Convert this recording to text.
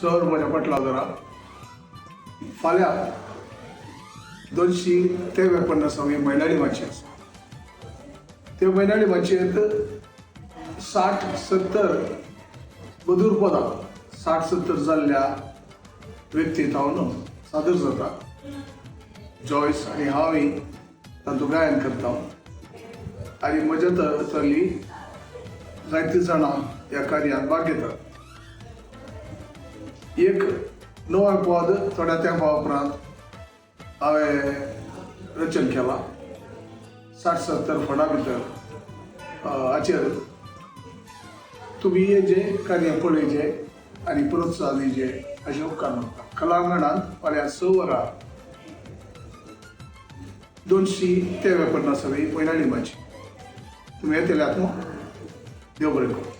Sir म्हज्या फाटला जरा फाल्यां 253 मैनाडी माची आसा. त्या मैनाडी माचयेंत 60-70 मधुर पदां 60-70 जाल्ल्या व्यक्तींत हांव सादर जाता. जॉयस आनी हांवूय तातूंत गायन करता आनी म्हज्या तरातली जायतीं जाणां ह्या कार्यांत भाग घेतात. एक नवें पद थोड्या तेंपा उपरांत हांवें रचन केलां. 60-70 फंडा भितर हाचेर तुमी येजे कार्य पळयचे आनी प्रोत्साहन दिवचे अशें उपकार मागता. कलांगणांत फाल्यां 6 वरां 253 मैनाडी माची. तुमी येतल्यात न्हू? देव बरें करूं.